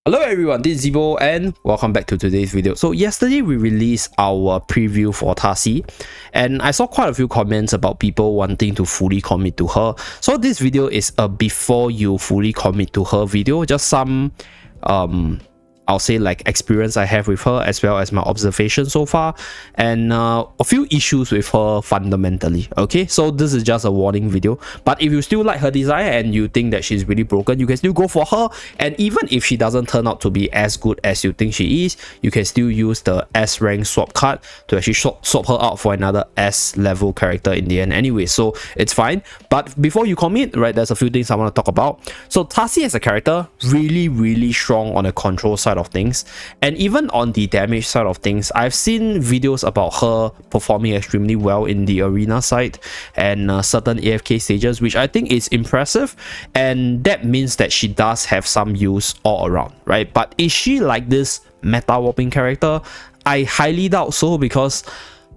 Hello everyone, this is Zeeebo and welcome back to today's video. So yesterday we released our preview for Tasi and I saw quite a few comments about people wanting to fully commit to her. So this video is a before you fully commit to her video, just some I'll say like experience I have with her as well as my observation so far and a few issues with her fundamentally. Okay, so this is just a warning video, but if you still like her design and you think that she's really broken, you can still go for her. And even if she doesn't turn out to be as good as you think she is, you can still use the S rank swap card to actually swap her out for another S level character in the end anyway, so it's fine. But before you commit, right, there's a few things I want to talk about. So Tasi as a character, really strong on the control side of things, and even on the damage side of things. I've seen videos about her performing extremely well in the arena side and certain AFK stages, which I think is impressive, and that means that she does have some use all around, right? But is she like this meta warping character? I highly doubt so, because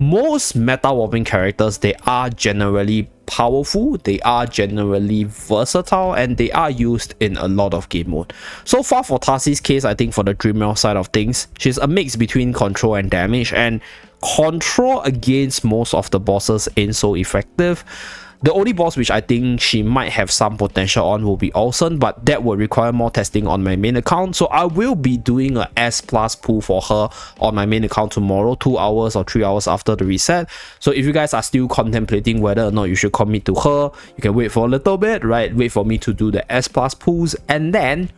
most meta warping characters, they are generally powerful, they are generally versatile, and they are used in a lot of game mode. So far for Tasi's case, I think for the Dreamwell side of things, she's a mix between control and damage, and control against most of the bosses ain't so effective. The only boss which I think she might have some potential on will be Olsen, but that will require more testing on my main account. So I will be doing a S plus pull for her on my main account tomorrow, 2 hours or 3 hours after the reset. So if you guys are still contemplating whether or not you should commit to her, you can wait for a little bit, right? Wait for me to do the S plus pulls and then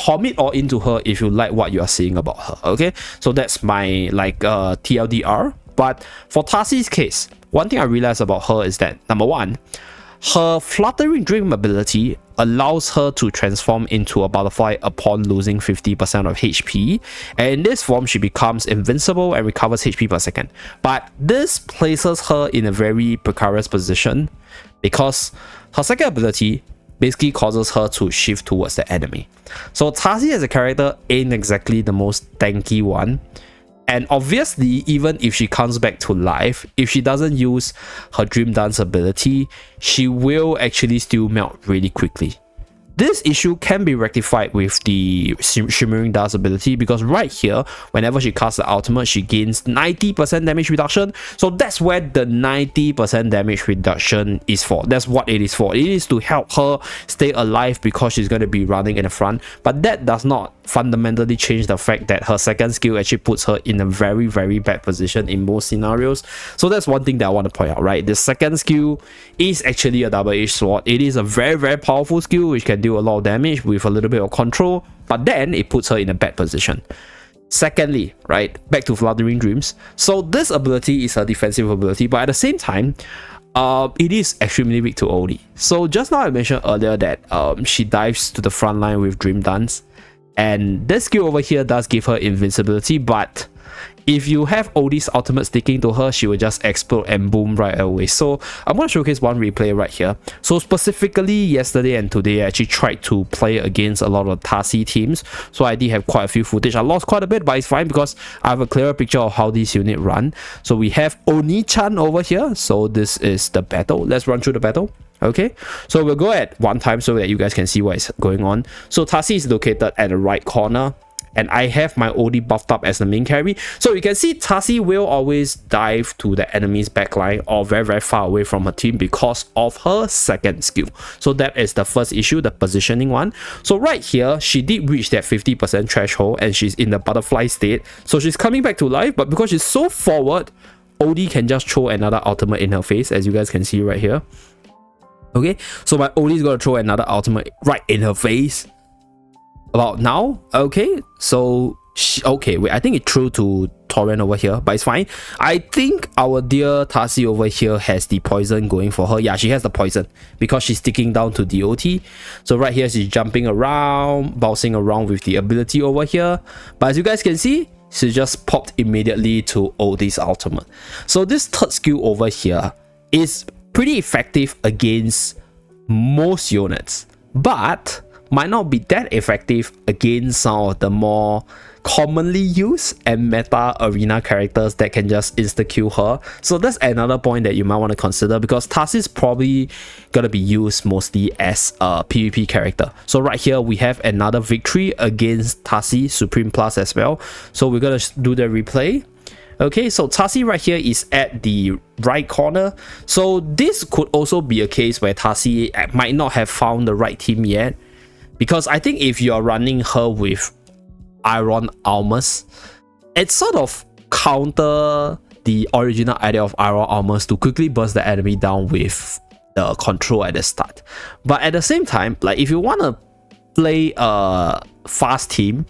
commit all into her if you like what you are seeing about her. Okay, so that's my like TLDR. But for Tasi's case, one thing I realized about her is that, number one, her fluttering dream ability allows her to transform into a butterfly upon losing 50% of HP, and in this form she becomes invincible and recovers HP per second. But this places her in a very precarious position because her second ability basically causes her to shift towards the enemy. So Tasi as a character ain't exactly the most tanky one. And obviously, even if she comes back to life, if she doesn't use her Dream Dance ability, she will actually still melt really quickly. This issue can be rectified with the Shimmering Dust ability, because right here, whenever she casts the ultimate, she gains 90% damage reduction. So that's where the 90% damage reduction is for. That's what it is for. It is to help her stay alive because she's going to be running in the front. But that does not fundamentally change the fact that her second skill actually puts her in a very bad position in most scenarios. So that's one thing that I want to point out, right? The second skill is actually a double-edged sword. It is a very powerful skill which can do a lot of damage with a little bit of control, but then it puts her in a bad position. Secondly, right, back to Fluttering Dreams. So this ability is a defensive ability, but at the same time, it is extremely weak to OD. So just now I mentioned earlier that she dives to the front line with Dream Dance, and this skill over here does give her invincibility, but if you have OD's ultimate sticking to her, she will just explode and boom right away. So I'm going to showcase one replay right here. So specifically yesterday and today, I actually tried to play against a lot of Tasi teams. So I did have quite a few footage. I lost quite a bit, but it's fine because I have a clearer picture of how this unit run. So we have Oni-chan over here. So this is the battle. Let's run through the battle. Okay, so we'll go at one time so that you guys can see what is going on. So Tasi is located at the right corner, and I have my OD buffed up as the main carry. So you can see Tasi will always dive to the enemy's backline or very far away from her team because of her second skill. So that is the first issue, the positioning one. So right here, she did reach that 50% threshold and she's in the butterfly state. So she's coming back to life, but because she's so forward, OD can just throw another ultimate in her face, as you guys can see right here. Okay, so my OD is going to throw another ultimate right in her face about now. Okay, so okay, wait, I think it threw to Torrent over here, but it's fine. I think our dear Tasi over here has the poison going for her. Yeah, she has the poison because she's sticking down to DOT. So right here, she's jumping around, bouncing around with the ability over here. But as you guys can see, she just popped immediately to OD's ultimate. So this third skill over here is pretty effective against most units, but might not be that effective against some of the more commonly used and meta arena characters that can just insta-kill her. So that's another point that you might want to consider, because Tasi is probably gonna be used mostly as a PvP character. So right here we have another victory against Tasi Supreme Plus as well. So we're gonna do the replay. Okay, so Tasi right here is at the right corner. So this could also be a case where Tasi might not have found the right team yet, because I think if you're running her with Iron Armors, it sort of counter the original idea of Iron Armors to quickly burst the enemy down with the control at the start. But at the same time, like if you want to play a fast team,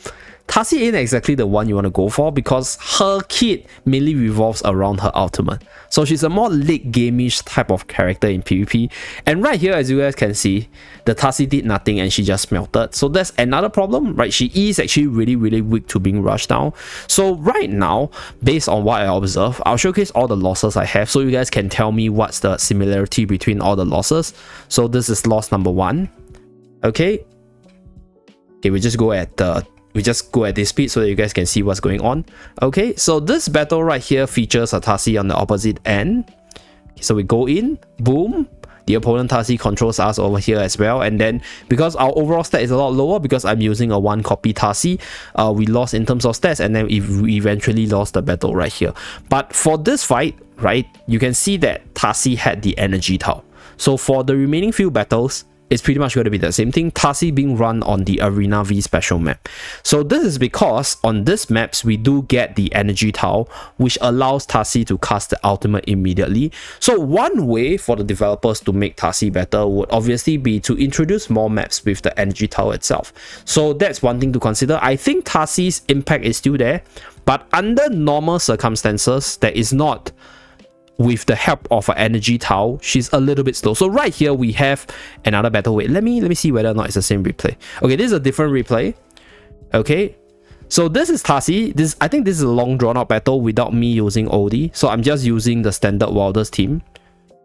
Tasi ain't exactly the one you want to go for, because her kit mainly revolves around her ultimate. So she's a more late game-ish type of character in PvP. And right here, as you guys can see, the Tasi did nothing and she just melted. So that's another problem, right? She is actually really weak to being rushed down. So right now, based on what I observe, I'll showcase all the losses I have so you guys can tell me what's the similarity between all the losses. So this is loss number 1. Okay, we just go at this speed so that you guys can see what's going on. Okay, so this battle right here features a Tasi on the opposite end. So we go in, boom, the opponent Tasi controls us over here as well, and then because our overall stat is a lot lower because I'm using a 1 copy Tasi, we lost in terms of stats, and then we eventually lost the battle right here. But for this fight, right, you can see that Tasi had the energy towel. So for the remaining few battles, it's pretty much going to be the same thing, Tasi being run on the Arena V special map. So this is because on this maps we do get the energy towel, which allows Tasi to cast the ultimate immediately. So one way for the developers to make Tasi better would obviously be to introduce more maps with the energy towel itself. So that's one thing to consider. I think Tasi's impact is still there, but under normal circumstances, that is not with the help of an energy towel, she's a little bit slow. So right here we have another battle. Wait, let me see whether or not it's the same replay. Okay, this is a different replay. Okay, so this is Tasi. I think this is a long drawn out battle without me using OD. So I'm just using the standard Wilders team.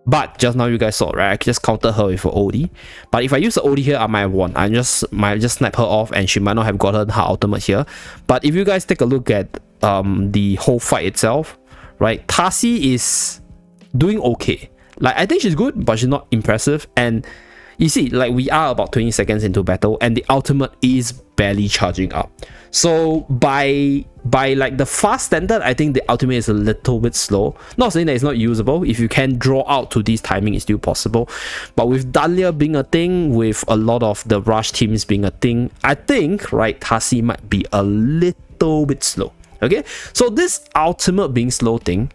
But just now you guys saw, right? I just counter her with an OD. But if I use the OD here, I might have won. I might just snap her off and she might not have gotten her ultimate here. But if you guys take a look at the whole fight itself, right? Tasi is doing okay. Like, I think she's good, but she's not impressive. And you see, like, we are about 20 seconds into battle and the ultimate is barely charging up. So by like the fast standard, I think the ultimate is a little bit slow. Not saying that it's not usable. If you can draw out to this timing, it's still possible. But with Dahlia being a thing, with a lot of the rush teams being a thing, I think, right, Tasi might be a little bit slow. Okay, so this ultimate being slow thing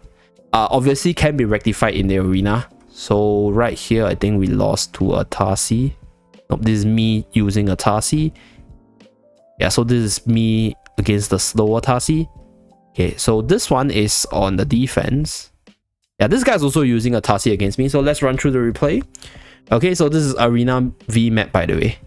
obviously can be rectified in the arena. So right here, I think we lost to a Tasi. Nope, this is me using a Tasi. Yeah, so this is me against the slower Tasi. Okay, so this one is on the defense. Yeah, this guy's also using a Tasi against me. So let's run through the replay. Okay, so this is Arena V map, by the way.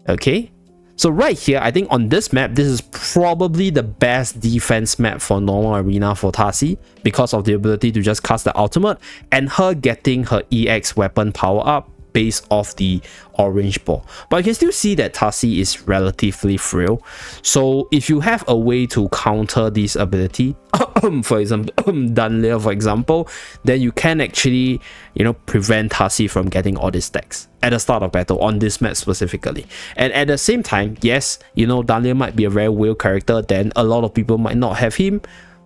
Okay, so right here, I think on this map, this is probably the best defense map for normal arena for Tasi because of the ability to just cast the ultimate and her getting her EX weapon power up based off the orange ball. But you can still see that Tasi is relatively frail. So if you have a way to counter this ability, for example, Dunlea, for example, then you can actually, you know, prevent Tasi from getting all these stacks at the start of battle on this map specifically. And at the same time, yes, you know, Dunlea might be a very weird character, then a lot of people might not have him.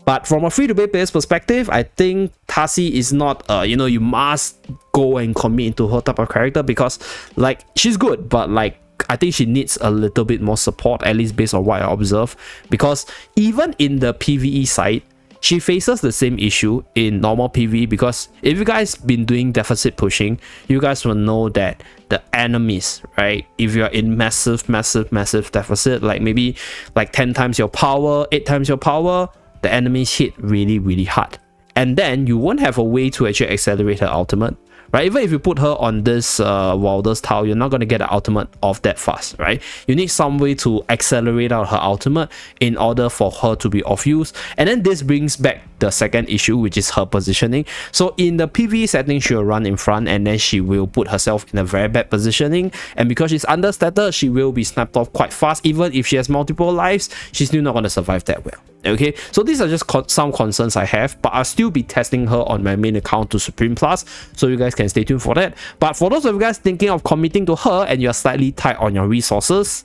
But from a free-to-play player's perspective, I think Tasi is not, you know, you must go and commit into her type of character because, like, she's good, but, like, I think she needs a little bit more support, at least based on what I observe. Because even in the PvE side, she faces the same issue in normal PvE because if you guys been doing deficit pushing, you guys will know that the enemies, right, if you're in massive deficit, like maybe like 10 times your power, 8 times your power, the enemies hit really hard, and then you won't have a way to actually accelerate her ultimate, right? Even if you put her on this Wilders tile, you're not going to get the ultimate off that fast, right? You need some way to accelerate out her ultimate in order for her to be of use. And then this brings back the second issue, which is her positioning. So in the PvE setting, she will run in front and then she will put herself in a very bad positioning, and because she's understated, she will be sniped off quite fast. Even if she has multiple lives, she's still not going to survive that well. Okay, so these are just some concerns I have, but I'll still be testing her on my main account to Supreme Plus, so you guys can stay tuned for that. But for those of you guys thinking of committing to her and you're slightly tight on your resources,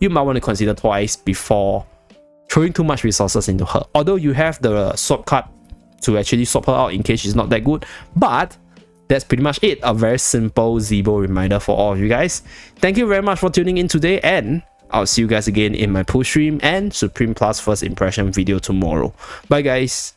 you might want to consider twice before throwing too much resources into her. Although you have the swap card to actually swap her out in case she's not that good, but that's pretty much it. A very simple Zeeebo reminder for all of you guys. Thank you very much for tuning in today, and I'll see you guys again in my push stream and Supreme Plus first impression video tomorrow. Bye guys.